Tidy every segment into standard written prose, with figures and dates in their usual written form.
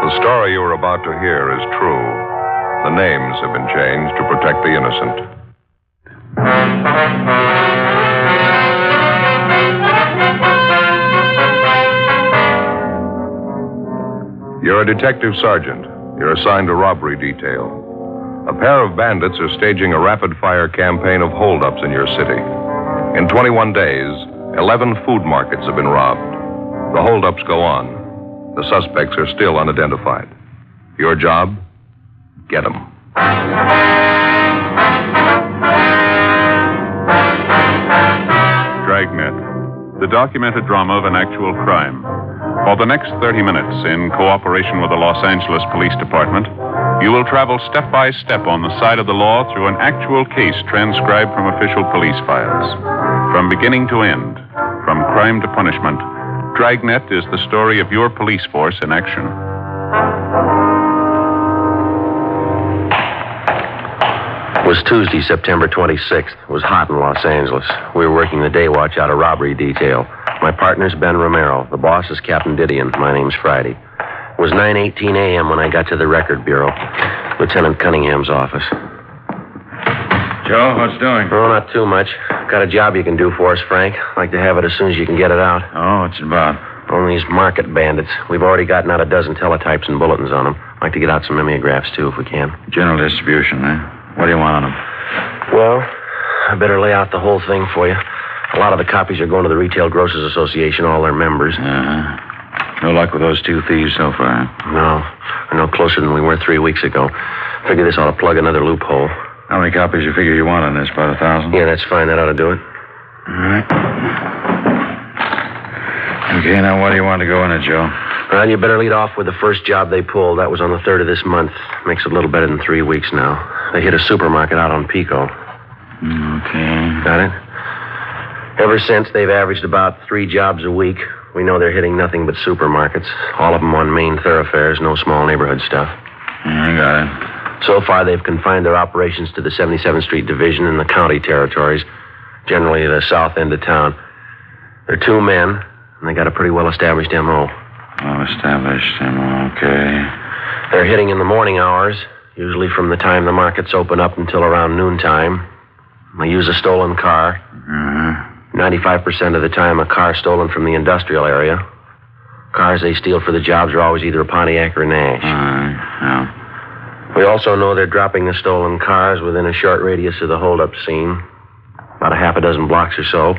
The story you are about to hear is true. The names have been changed to protect the innocent. You're a detective sergeant. You're assigned to robbery detail. A pair of bandits are staging a rapid-fire campaign of holdups in your city. In 21 days, 11 food markets have been robbed. The holdups go on. The suspects are still unidentified. Your job? Get them. Dragnet, the documented drama of an actual crime. For the next 30 minutes, in cooperation with the Los Angeles Police Department, you will travel step by step on the side of the law through an actual case transcribed from official police files. From beginning to end, from crime to punishment, Dragnet is the story of your police force in action. It was Tuesday, September 26th. It was hot in Los Angeles. We were working the day watch out of robbery detail. My partner's Ben Romero. The boss is Captain Didion. My name's Friday. It was 9:18 a.m. when I got to the record bureau, Lieutenant Cunningham's office. Joe, what's doing? Oh, not too much. Got a job you can do for us, Frank. Like to have it as soon as you can get it out. Oh, what's it about? On these market bandits. We've already gotten out a dozen teletypes and bulletins on them. Like to get out some mimeographs, too, if we can. General distribution, eh? What do you want on them? Well, I better lay out the whole thing for you. A lot of the copies are going to the Retail Grocers Association, all their members. No luck with those two thieves so far? No. We're no closer than we were 3 weeks ago. Figure this ought to plug another loophole. How many copies you figure you want on this? About 1,000? Yeah, that's fine. That ought to do it. All right. Okay, now what do you want to go in it, Joe? Well, you better lead off with the first job they pulled. That was on the 3rd of this month. Makes it a little better than 3 weeks now. They hit a supermarket out on Pico. Okay. Got it? Ever since, they've averaged about 3 jobs a week. We know they're hitting nothing but supermarkets. All of them on main thoroughfares, no small neighborhood stuff. Yeah, I got it. So far, they've confined their operations to the 77th Street Division and the county territories, generally the south end of town. They're 2 men, and they got a pretty well-established M.O. Well-established, okay. They're hitting in the morning hours, usually from the time the markets open up until around noontime. They use a stolen car. 95% of the time, a car stolen from the industrial area. Cars they steal for the jobs are always either a Pontiac or Nash. Yeah. We also know they're dropping the stolen cars within a short radius of the holdup scene, about a half a dozen blocks or so.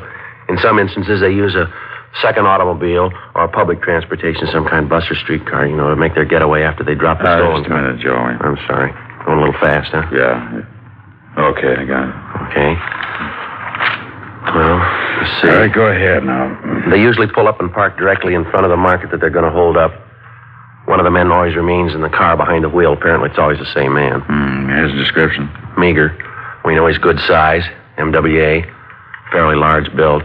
In some instances, they use a second automobile or public transportation, some kind of bus or streetcar, to make their getaway after they drop the stolen just a minute, Joey. I'm sorry. Going a little fast, huh? Yeah. Okay, I got it. Okay. Well, let's see. All right, go ahead now. They usually pull up and park directly in front of the market that they're going to hold up. One of the men always remains in the car behind the wheel. Apparently, it's always the same man. Here's the description. Meager. We know he's good size. MWA. Fairly large build.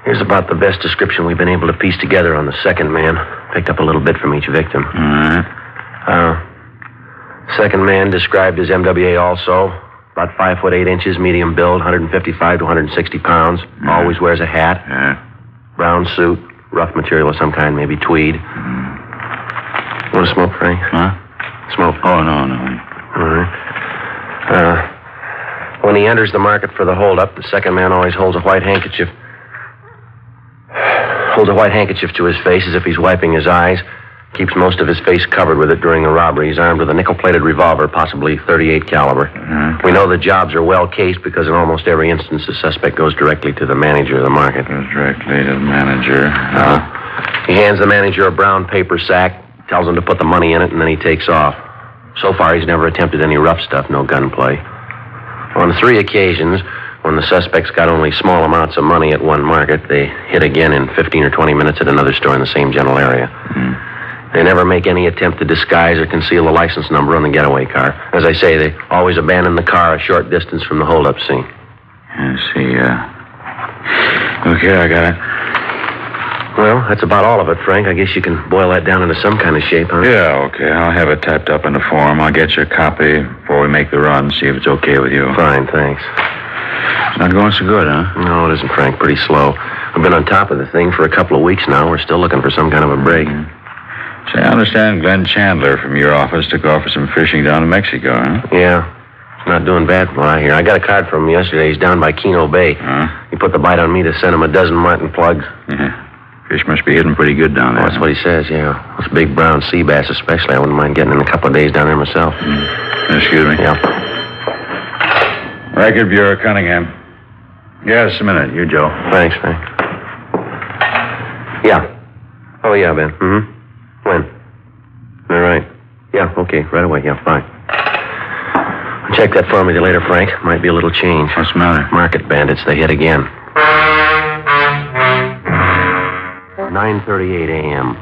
Here's about the best description we've been able to piece together on the second man. Picked up a little bit from each victim. All right. Second man described as MWA also. About 5 foot 8 inches, medium build, 155 to 160 pounds. Always wears a hat. Yeah. Brown suit, rough material of some kind, maybe tweed. Want to smoke, Frank? Huh? Smoke. Oh, no. All right. When he enters the market for the holdup, the second man always holds a white handkerchief. Holds a white handkerchief to his face as if he's wiping his eyes. Keeps most of his face covered with it during the robbery. He's armed with a nickel-plated revolver, possibly .38 caliber. We know the jobs are well cased because in almost every instance the suspect goes directly to the manager of the market. Goes directly to the manager. He hands the manager a brown paper sack, tells him to put the money in it, and then he takes off. So far, he's never attempted any rough stuff, no gunplay. On 3 occasions, when the suspects got only small amounts of money at one market, they hit again in 15 or 20 minutes at another store in the same general area. They never make any attempt to disguise or conceal the license number on the getaway car. As I say, they always abandon the car a short distance from the holdup scene. I see, Okay, I got it. Well, that's about all of it, Frank. I guess you can boil that down into some kind of shape, huh? Yeah, okay. I'll have it typed up in a form. I'll get you a copy before we make the run, see if it's okay with you. Fine, thanks. It's not going so good, huh? No, it isn't, Frank. Pretty slow. We've been on top of the thing for a couple of weeks now. We're still looking for some kind of a break. Say, I understand Glenn Chandler from your office took off for some fishing down in Mexico, huh? Yeah. He's not doing bad from what I hear. I got a card from him yesterday. He's down by Keno Bay. He put the bite on me to send him a dozen martin plugs. Yeah. Fish must be hidden pretty good down there. Oh, that's what he says, yeah. Those big brown sea bass especially. I wouldn't mind getting in a couple of days down there myself. Excuse me. Yeah. Record Bureau, Cunningham. Yes, a minute. You, Joe. Thanks, Frank. Yeah. Oh, yeah, Ben. When? All right. Yeah, okay. Right away. Yeah, fine. Check that for me later, Frank. Might be a little change. What's the matter? Market bandits. They hit again. 9:38 a.m.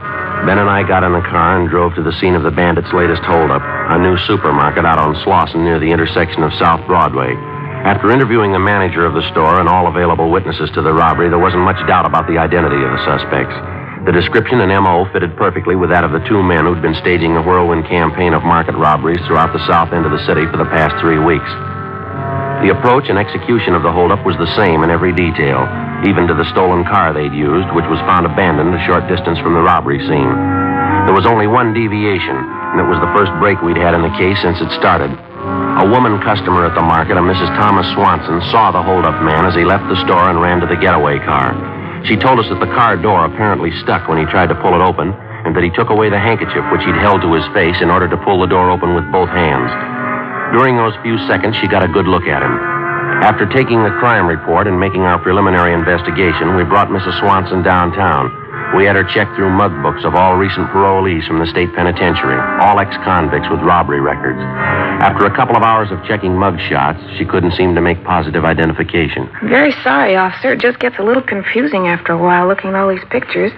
Ben and I got in the car and drove to the scene of the bandits' latest holdup, a new supermarket out on Slauson near the intersection of South Broadway. After interviewing the manager of the store and all available witnesses to the robbery, there wasn't much doubt about the identity of the suspects. The description and M.O. fitted perfectly with that of the two men who'd been staging a whirlwind campaign of market robberies throughout the south end of the city for the past 3 weeks. The approach and execution of the holdup was the same in every detail, even to the stolen car they'd used, which was found abandoned a short distance from the robbery scene. There was only one deviation, and it was the first break we'd had in the case since it started. A woman customer at the market, a Mrs. Thomas Swanson, saw the holdup man as he left the store and ran to the getaway car. She told us that the car door apparently stuck when he tried to pull it open, and that he took away the handkerchief which he'd held to his face in order to pull the door open with both hands. During those few seconds, she got a good look at him. After taking the crime report and making our preliminary investigation, we brought Mrs. Swanson downtown. We had her check through mug books of all recent parolees from the state penitentiary, all ex-convicts with robbery records. After a couple of hours of checking mug shots, she couldn't seem to make positive identification. I'm very sorry, officer. It just gets a little confusing after a while looking at all these pictures.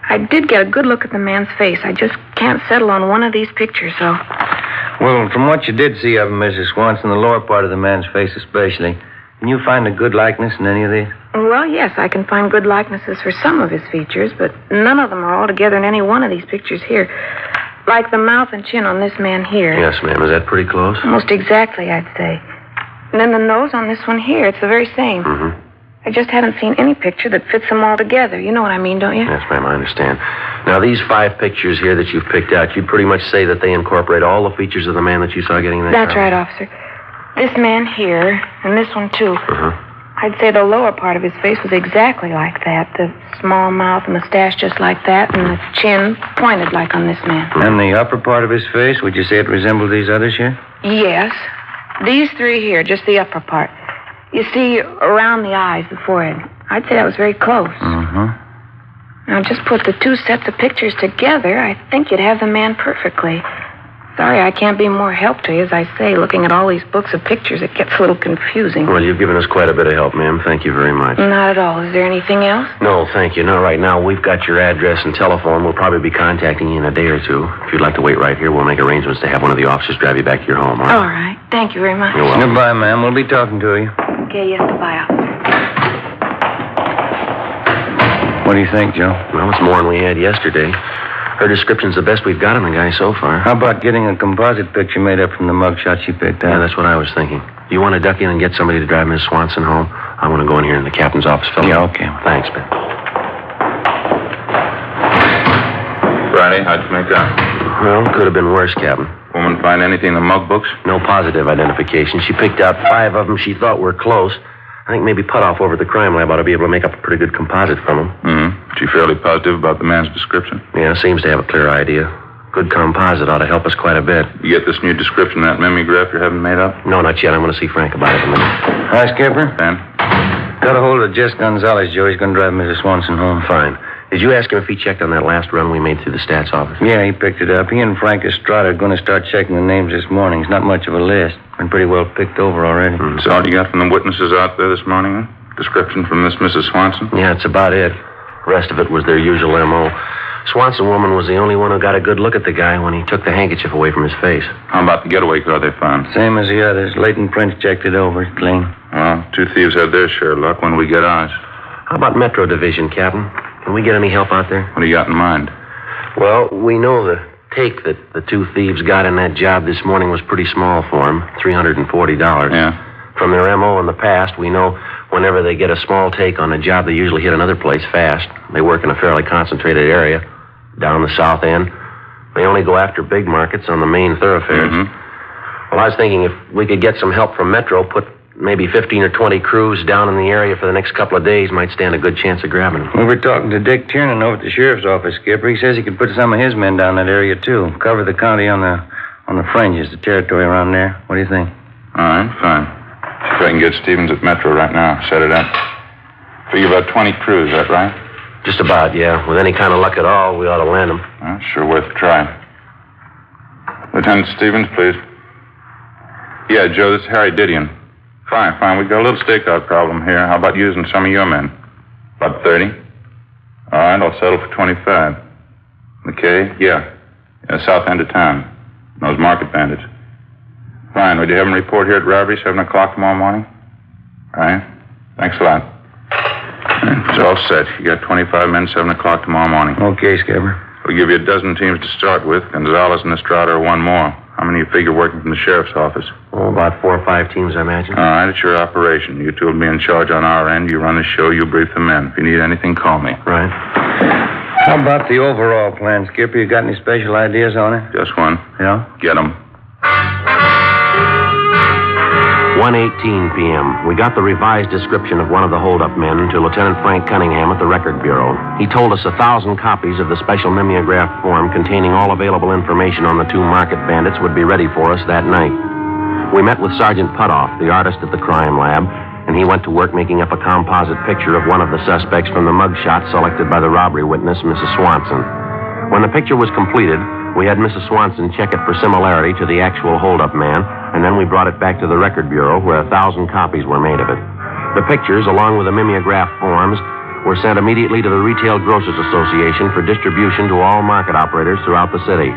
I did get a good look at the man's face. I just can't settle on one of these pictures, so... Well, from what you did see of him, Mrs. Swanson, the lower part of the man's face especially, can you find a good likeness in any of these? Well, yes, I can find good likenesses for some of his features, but none of them are all together in any one of these pictures here. Like the mouth and chin on this man here. Yes, ma'am. Is that pretty close? Almost exactly, I'd say. And then the nose on this one here, it's the very same. I just haven't seen any picture that fits them all together. You know what I mean, don't you? Yes, ma'am, I understand. Now, these 5 pictures here that you've picked out, you'd pretty much say that they incorporate all the features of the man that you saw getting in that That's car? right, officer. This man here, and this one, too. I'd say the lower part of his face was exactly like that. The small mouth, mustache just like that, and the chin pointed like on this man. And the upper part of his face, would you say it resembled these others here? Yes. These 3 here, just the upper part. You see, around the eyes, the forehead. I'd say that was very close. Now, just put the 2 sets of pictures together, I think you'd have the man perfectly. Sorry, I can't be more help to you. As I say, looking at all these books of pictures, it gets a little confusing. Well, you've given us quite a bit of help, ma'am. Thank you very much. Not at all. Is there anything else? No, thank you. Not right now. We've got your address and telephone. We'll probably be contacting you in a day or two. If you'd like to wait right here, we'll make arrangements to have one of the officers drive you back to your home, all right? All right. Thank you very much. You're welcome. Goodbye, ma'am. We'll be talking to you. Okay, yes, goodbye, officer. What do you think, Joe? Well, it's more than we had yesterday. Her description's the best we've got on the guy so far. How about getting a composite picture made up from the mug shots you picked out? Yeah, that's what I was thinking. You want to duck in and get somebody to drive Miss Swanson home? I want to go in here in the captain's office, fellow. Yeah, okay. Thanks, Ben. Friday, how'd you make out? Well, could have been worse, Captain. Woman find anything in the mug books? No positive identification. She picked out 5 of them she thought were close. I think maybe Putoff over at the crime lab ought to be able to make up a pretty good composite from them. She fairly positive about the man's description? Yeah, seems to have a clear idea. Good composite ought to help us quite a bit. You get this new description of that mimeograph you're having made up? No, not yet. I'm going to see Frank about it in a minute. Hi, Skipper. Ben? Got a hold of Jess Gonzalez, Joe. He's going to drive Mrs. Swanson home. Fine. Did you ask him if he checked on that last run we made through the stats office? Yeah, he picked it up. He and Frank Estrada are going to start checking the names this morning. It's not much of a list. Been pretty well picked over already. So all you got from the witnesses out there this morning, huh? Description from this Mrs. Swanson? Yeah, that's about it. The rest of it was their usual M.O. Swanson woman was the only one who got a good look at the guy when he took the handkerchief away from his face. How about the getaway car they found? Same as the others. Leighton Prince checked it over. It's clean. Well, 2 thieves had their share of luck. When we get ours? How about Metro Division, Captain? Can we get any help out there? What do you got in mind? Well, we know the take that the 2 thieves got in that job this morning was pretty small for them, $340. Yeah. From their M.O. in the past, we know Whenever they get a small take on a job, they usually hit another place fast. They work in a fairly concentrated area. Down the south end, they only go after big markets on the main thoroughfares. Well, I was thinking if we could get some help from Metro, put maybe 15 or 20 crews down in the area for the next couple of days, might stand a good chance of grabbing them. We were talking to Dick Tiernan over at the sheriff's office, Skipper. He says he could put some of his men down that area, too. Cover the county on the fringes, the territory around there. What do you think? All right, fine. See if I can get Stevens at Metro right now. Set it up. Figure about 20 crews, is that right? Just about, yeah. With any kind of luck at all, we ought to land them. Well, sure worth a try. Lieutenant Stevens, please. Yeah, Joe, this is Harry Didion. Fine. We've got a little stakeout problem here. How about using some of your men? About 30? All right, I'll settle for 25. McKay? Yeah, south end of town. Those market bandits. Fine, would you have them report here at robbery, 7 o'clock tomorrow morning? All right. Thanks a lot. It's all set. You got 25 men, 7 o'clock tomorrow morning. Okay, Skipper. We'll give you a dozen teams to start with. Gonzalez and Estrada are one more. How many you figure working from the sheriff's office? Oh, about 4 or 5 teams, I imagine. All right, it's your operation. You two will be in charge on our end. You run the show, you brief the men. If you need anything, call me. Right. How about the overall plan, Skipper? You got any special ideas on it? Just one. Yeah? Get 'em. 1:18 p.m. We got the revised description of one of the holdup men to Lieutenant Frank Cunningham at the Record Bureau. He told us 1,000 copies of the special mimeograph form containing all available information on the 2 market bandits would be ready for us that night. We met with Sergeant Putoff, the artist at the crime lab, and he went to work making up a composite picture of one of the suspects from the mugshot selected by the robbery witness, Mrs. Swanson. When the picture was completed, we had Mrs. Swanson check it for similarity to the actual holdup man, and then we brought it back to the Record Bureau, where 1,000 copies were made of it. The pictures, along with the mimeograph forms, were sent immediately to the Retail Grocers Association for distribution to all market operators throughout the city.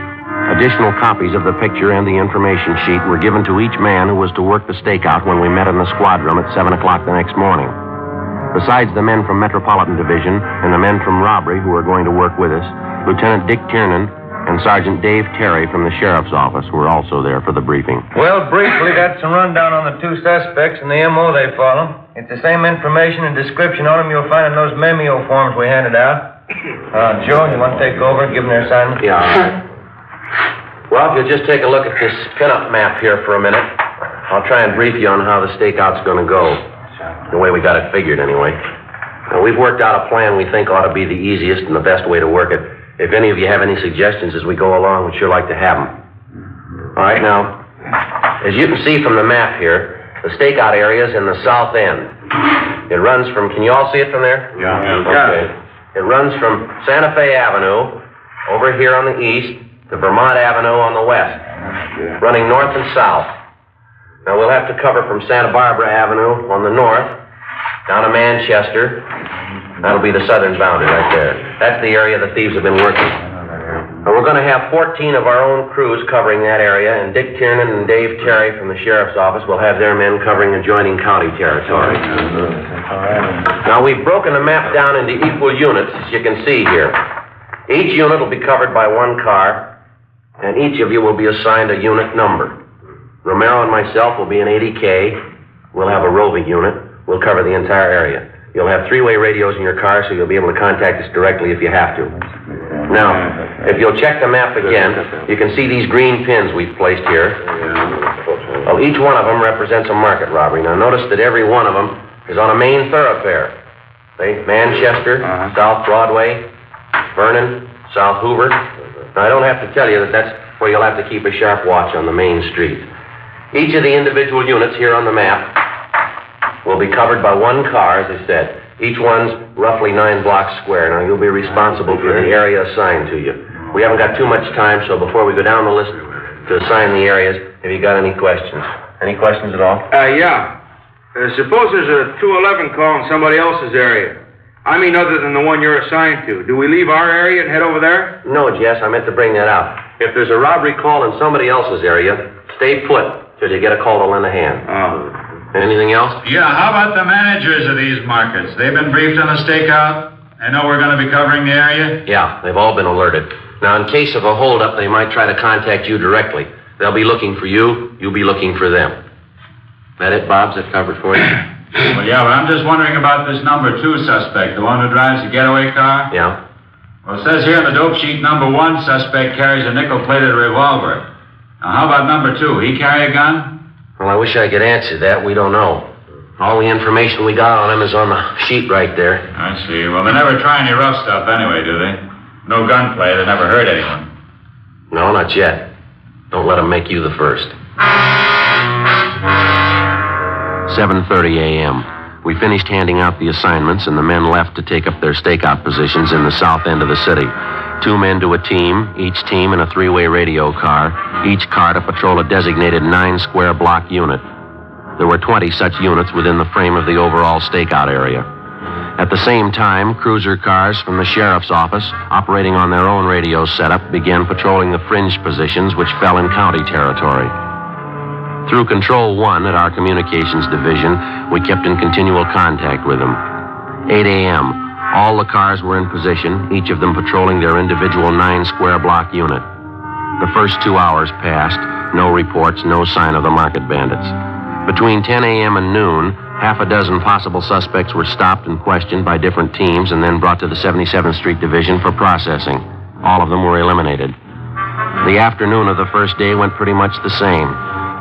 Additional copies of the picture and the information sheet were given to each man who was to work the stakeout when we met in the squad room at 7 o'clock the next morning. Besides the men from Metropolitan Division and the men from Robbery who were going to work with us, Lieutenant Dick Tiernan and Sergeant Dave Terry from the sheriff's office were also there for the briefing. Well, briefly, that's a rundown on the 2 suspects and the M.O. they follow. It's the same information and description on them you'll find in those memeo forms we handed out. Joe, you want to take over and give them their assignment? Yeah, all right. Well, if you'll just take a look at this pinup map here for a minute, I'll try and brief you on how the stakeout's going to go. The way we got it figured, anyway. Now, we've worked out a plan we think ought to be the easiest and the best way to work it. If any of you have any suggestions as we go along, we'd sure like to have them. All right, now, as you can see from the map here, the stakeout area is in the south end. It runs from, can you all see it from there? Yeah. Okay. It runs from Santa Fe Avenue over here on the east to Vermont Avenue on the west, running north and south. Now, we'll have to cover from Santa Barbara Avenue on the north down to Manchester. That'll be the southern boundary right there. That's the area the thieves have been working. And we're going to have 14 of our own crews covering that area, and Dick Tiernan and Dave Terry from the sheriff's office will have their men covering adjoining county territory. Now, we've broken the map down into equal units, as you can see here. Each unit will be covered by 1 car, and each of you will be assigned a unit number. Romero and myself will be an 80K. We'll have a roving unit. We'll cover the entire area. You'll have 3-way radios in your car, so you'll be able to contact us directly if you have to. Now, if you'll check the map again, you can see these green pins we've placed here. Well, each one of them represents a market robbery. Now, notice that every one of them is on a main thoroughfare. See? Manchester, South Broadway, Vernon, South Hoover. Now, I don't have to tell you that that's where you'll have to keep a sharp watch on the main street. Each of the individual units here on the map will be covered by 1 car, as I said. Each one's roughly 9 blocks square. Now, you'll be responsible for the area assigned to you. We haven't got too much time, so before we go down the list to assign the areas, have you got any questions? Any questions at all? Yeah. Suppose there's a 211 call in somebody else's area. I mean, other than the one you're assigned to. Do we leave our area and head over there? No, Jess, I meant to bring that out. If there's a robbery call in somebody else's area, stay put till you get a call to lend a hand. Oh. Anything else? Yeah, how about the managers of these markets? They've been briefed on the stakeout? They know we're going to be covering the area? Yeah, they've all been alerted. Now, in case of a holdup, they might try to contact you directly. They'll be looking for you. You'll be looking for them. That it, Bob? Is that covered for you? Well, yeah, but I'm just wondering about this number 2 suspect, the one who drives the getaway car. Yeah? Well, it says here in the dope sheet, number 1 suspect carries a nickel-plated revolver. Now, how about number 2? He carry a gun? Well, I wish I could answer that. We don't know. All the information we got on him is on the sheet right there. I see. Well, they never try any rough stuff anyway, do they? No gunplay. They never hurt anyone. No, not yet. Don't let him make you the first. 7:30 a.m. We finished handing out the assignments, and the men left to take up their stakeout positions in the south end of the city. 2 men to a team, each team in a 3-way radio car, each car to patrol a designated 9-square block unit. There were 20 such units within the frame of the overall stakeout area. At the same time, cruiser cars from the sheriff's office, operating on their own radio setup, began patrolling the fringe positions which fell in county territory. Through Control 1 at our communications division, we kept in continual contact with them. 8 a.m. All the cars were in position, each of them patrolling their individual 9-square block unit. The first 2 hours passed, no reports, no sign of the market bandits. Between 10 a.m. and noon, half a dozen possible suspects were stopped and questioned by different teams and then brought to the 77th Street Division for processing. All of them were eliminated. The afternoon of the first day went pretty much the same.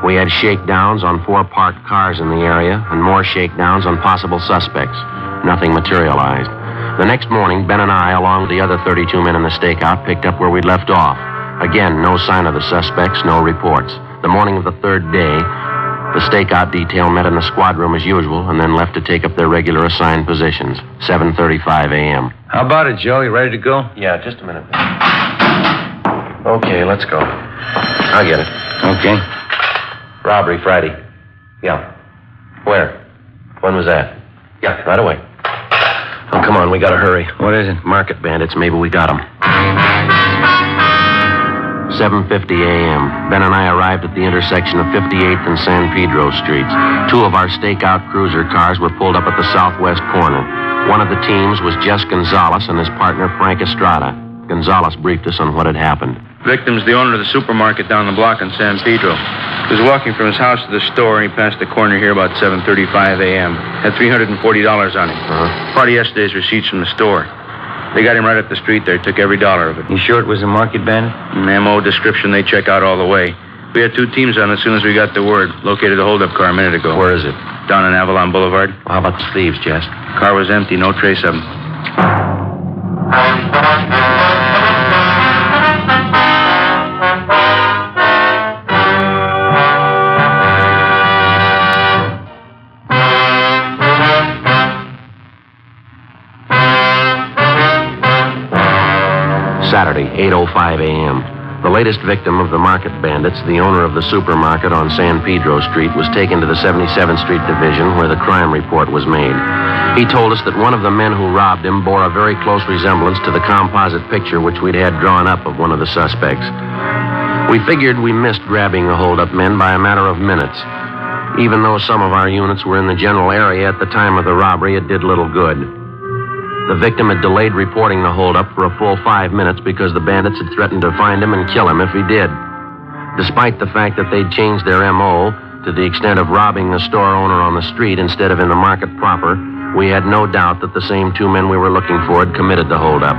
We had shakedowns on 4 parked cars in the area and more shakedowns on possible suspects. Nothing materialized. The next morning, Ben and I, along with the other 32 men in the stakeout, picked up where we'd left off. Again, no sign of the suspects, no reports. The morning of the third day, the stakeout detail met in the squad room as usual and then left to take up their regular assigned positions. 7:35 a.m. How about it, Joe? You ready to go? Yeah, just a minute. Okay, let's go. I'll get it. Okay. Robbery Friday. Yeah. Where? When was that? Yeah, right away. Oh, come on, we gotta hurry. What is it? Market bandits, maybe we got them. 7:50 a.m. Ben and I arrived at the intersection of 58th and San Pedro Streets. 2 of our stakeout cruiser cars were pulled up at the southwest corner. One of the teams was Jess Gonzalez and his partner Frank Estrada. Gonzalez briefed us on what had happened. Victim's the owner of the supermarket down the block in San Pedro. He was walking from his house to the store, and he passed the corner here about 7:35 a.m. Had $340 on him. Part of yesterday's receipts from the store. They got him right up the street there, took every dollar of it. You sure it was a market bandit? An MO description they check out all the way. We had 2 teams on as soon as we got the word. Located the holdup car a minute ago. Where is it? Down on Avalon Boulevard. Well, how about the thieves, Jess? Car was empty, no trace of them. Saturday, 8:05 a.m. The latest victim of the market bandits, the owner of the supermarket on San Pedro Street, was taken to the 77th Street Division where the crime report was made. He told us that one of the men who robbed him bore a very close resemblance to the composite picture which we'd had drawn up of one of the suspects. We figured we missed grabbing the holdup men by a matter of minutes. Even though some of our units were in the general area at the time of the robbery, it did little good. The victim had delayed reporting the holdup for a full 5 minutes because the bandits had threatened to find him and kill him if he did. Despite the fact that they'd changed their M.O. to the extent of robbing the store owner on the street instead of in the market proper, we had no doubt that the same 2 men we were looking for had committed the holdup.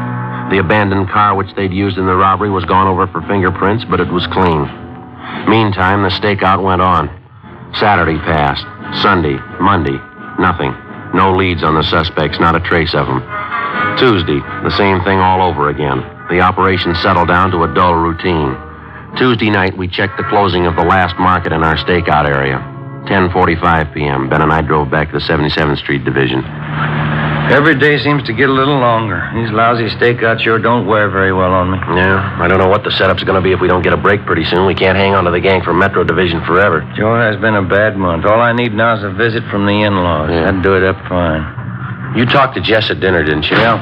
The abandoned car which they'd used in the robbery was gone over for fingerprints, but it was clean. Meantime, the stakeout went on. Saturday passed. Sunday, Monday, nothing. No leads on the suspects, not a trace of them. Tuesday, the same thing all over again. The operation settled down to a dull routine. Tuesday night, we checked the closing of the last market in our stakeout area. 10:45 p.m. Ben and I drove back to the 77th Street Division. Every day seems to get a little longer. These lousy stakeouts sure don't wear very well on me. Yeah, I don't know what the setup's going to be if we don't get a break pretty soon. We can't hang on to the gang from Metro Division forever. Sure has been a bad month. All I need now is a visit from the in-laws. Yeah. That'd do it up fine. You talked to Jess at dinner, didn't you? Yeah.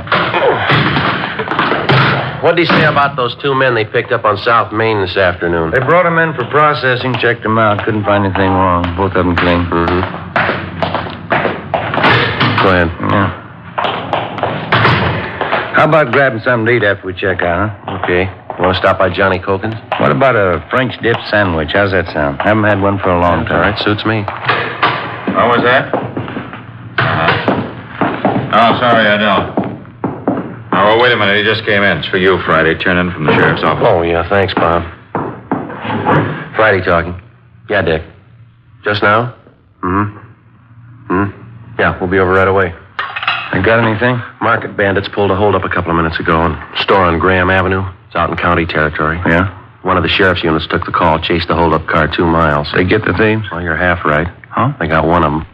What'd he say about those 2 men they picked up on South Main this afternoon? They brought them in for processing, checked them out. Couldn't find anything wrong. Both of them clean. Mm-hmm. Go ahead. Yeah. How about grabbing something to eat after we check out, huh? Okay. You want to stop by Johnny Cokin's? What about a French dip sandwich? How's that sound? Haven't had one for a long time. All right, suits me. What was that? Oh, sorry, I don't. Oh, wait a minute. He just came in. It's for you, Friday. Turn in from the sheriff's office. Oh, yeah, thanks, Bob. Friday talking. Yeah, Dick. Just now? Yeah, we'll be over right away. You got anything? Market bandits pulled a holdup a couple of minutes ago in a store on Graham Avenue. It's out in county territory. Yeah? One of the sheriff's units took the call, chased the holdup car 2 miles. They get the thieves? Well, you're half right. Huh? They got one of them.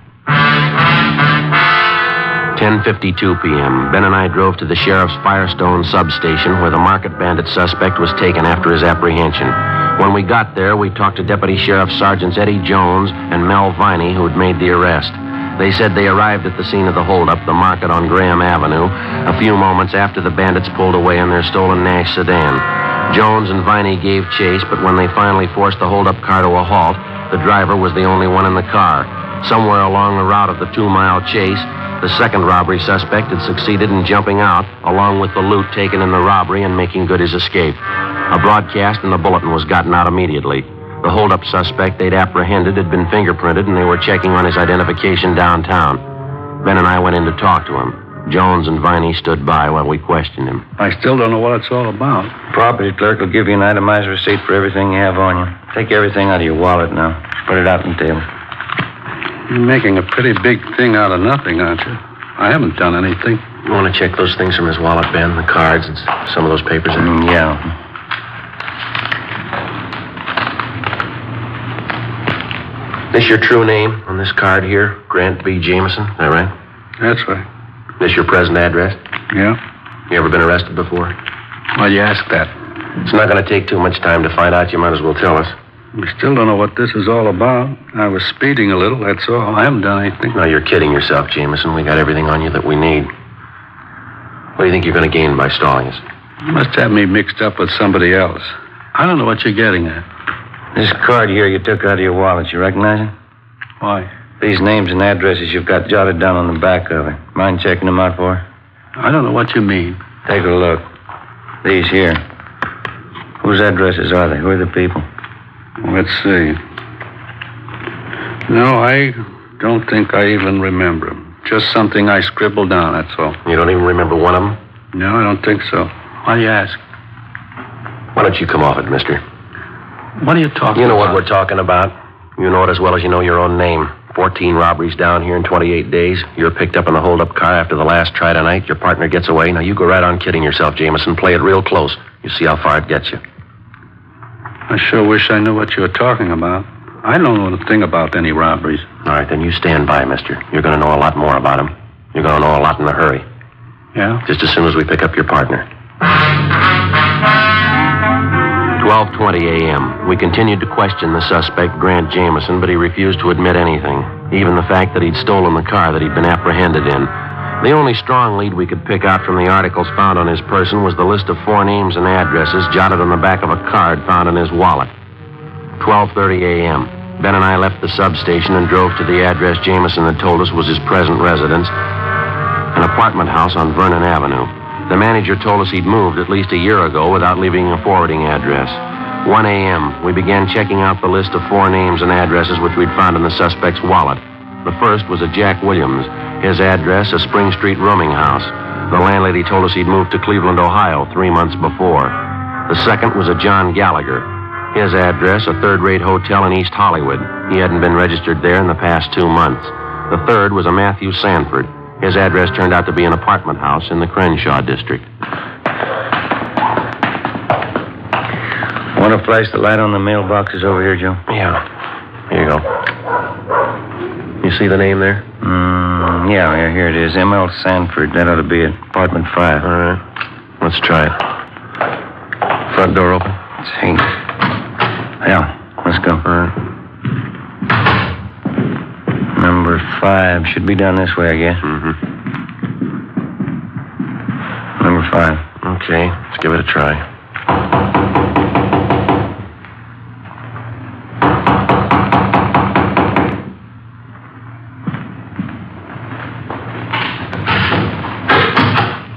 10:52 p.m. Ben and I drove to the sheriff's Firestone substation where the market bandit suspect was taken after his apprehension. When we got there, we talked to Deputy Sheriff Sergeants Eddie Jones and Mel Viney, who had made the arrest. They said they arrived at the scene of the holdup, the market on Graham Avenue, a few moments after the bandits pulled away in their stolen Nash sedan. Jones and Viney gave chase, but when they finally forced the holdup car to a halt, the driver was the only one in the car. Somewhere along the route of the 2-mile chase, the second robbery suspect had succeeded in jumping out, along with the loot taken in the robbery and making good his escape. A broadcast in the bulletin was gotten out immediately. The holdup suspect they'd apprehended had been fingerprinted, and they were checking on his identification downtown. Ben and I went in to talk to him. Jones and Viney stood by while we questioned him. I still don't know what it's all about. Property clerk will give you an itemized receipt for everything you have on you. Take everything out of your wallet now. Put it out on the table. You're making a pretty big thing out of nothing, aren't you? I haven't done anything. You want to check those things from his wallet, Ben? The cards and some of those papers? Yeah. This your true name on this card here? Grant B. Jameson, is that right? That's right. This your present address? Yeah? You ever been arrested before? Why'd you ask that? It's not going to take too much time to find out. You might as well tell us. We still don't know what this is all about. I was speeding a little, that's all. I haven't done anything. No, you're kidding yourself, Jameson. We got everything on you that we need. What do you think you're going to gain by stalling us? You must have me mixed up with somebody else. I don't know what you're getting at. This card here you took out of your wallet, you recognize it? Why? These names and addresses you've got jotted down on the back of it. Mind checking them out for? I don't know what you mean. Take a look. These here. Whose addresses are they? Who are the people? Let's see. No, I don't think I even remember them. Just something I scribbled down, that's all. You don't even remember one of them? No, I don't think so. Why do you ask? Why don't you come off it, mister? What are you talking about? You know what we're talking about. You know it as well as you know your own name. 14 robberies down here in 28 days. You're picked up in the hold-up car after the last try tonight. Your partner gets away. Now, you go right on kidding yourself, Jameson. Play it real close. You see how far it gets you. I sure wish I knew what you were talking about. I don't know a thing about any robberies. All right, then you stand by, mister. You're going to know a lot more about him. You're going to know a lot in a hurry. Yeah? Just as soon as we pick up your partner. 12:20 a.m. We continued to question the suspect, Grant Jameson, but he refused to admit anything, even the fact that he'd stolen the car that he'd been apprehended in. The only strong lead we could pick out from the articles found on his person was the list of 4 names and addresses jotted on the back of a card found in his wallet. 12:30 a.m. Ben and I left the substation and drove to the address Jameson had told us was his present residence, an apartment house on Vernon Avenue. The manager told us he'd moved at least a year ago without leaving a forwarding address. 1 a.m., we began checking out the list of 4 names and addresses which we'd found in the suspect's wallet. The first was a Jack Williams. His address, a Spring Street rooming house. The landlady told us he'd moved to Cleveland, Ohio 3 months before. The second was a John Gallagher. His address, a third-rate hotel in East Hollywood. He hadn't been registered there in the past 2 months. The third was a Matthew Sanford. His address turned out to be an apartment house in the Crenshaw district. Want to flash the light on the mailboxes over here, Joe? Yeah. Here you go. You see the name there? Yeah, here it is. M.L. Sanford. That ought to be it. Apartment 5. All right. Let's try it. Front door open? See. Yeah, let's go. All right. Number 5. Should be down this way, I guess. Mm-hmm. Number 5. Okay, let's give it a try.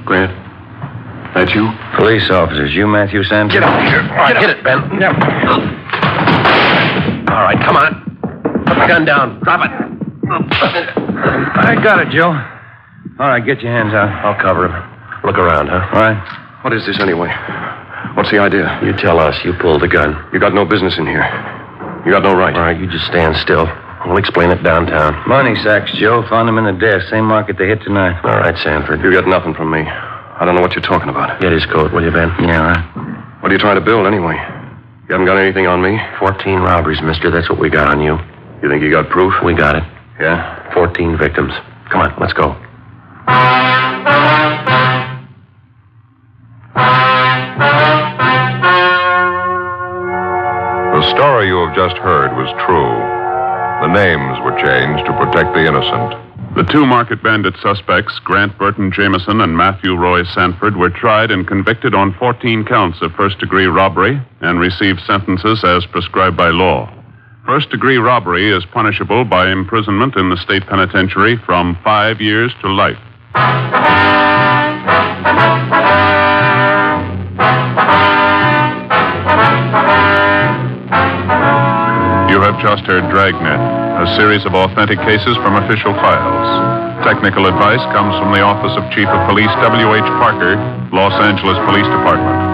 Grant, that you? Police officers. You Matthew Sanford? Get out of here. All right, hit it, Ben. Yep. All right, come on. Put the gun down. Drop it. I got it, Joe. All right, get your hands out. I'll cover him. Look around, huh? All right. What is this anyway? What's the idea? You tell us. You pulled the gun. You got no business in here. You got no right. All right, you just stand still. We'll explain it downtown. Money sacks, Joe. Found them in the desk. Same market they hit tonight. All right, Sanford. You got nothing from me. I don't know what you're talking about. Get his coat, will you, Ben? Yeah, all right. What are you trying to build anyway? You haven't got anything on me? 14 robberies, mister. That's what we got on you. You think you got proof? We got it. Yeah? 14 victims. Come on, let's go. The story you have just heard was true. The names were changed to protect the innocent. The two market bandit suspects, Grant Burton Jameson and Matthew Roy Sanford, were tried and convicted on 14 counts of first-degree robbery and received sentences as prescribed by law. First-degree robbery is punishable by imprisonment in the state penitentiary from 5 years to life. You have just heard Dragnet, a series of authentic cases from official files. Technical advice comes from the Office of Chief of Police W.H. Parker, Los Angeles Police Department.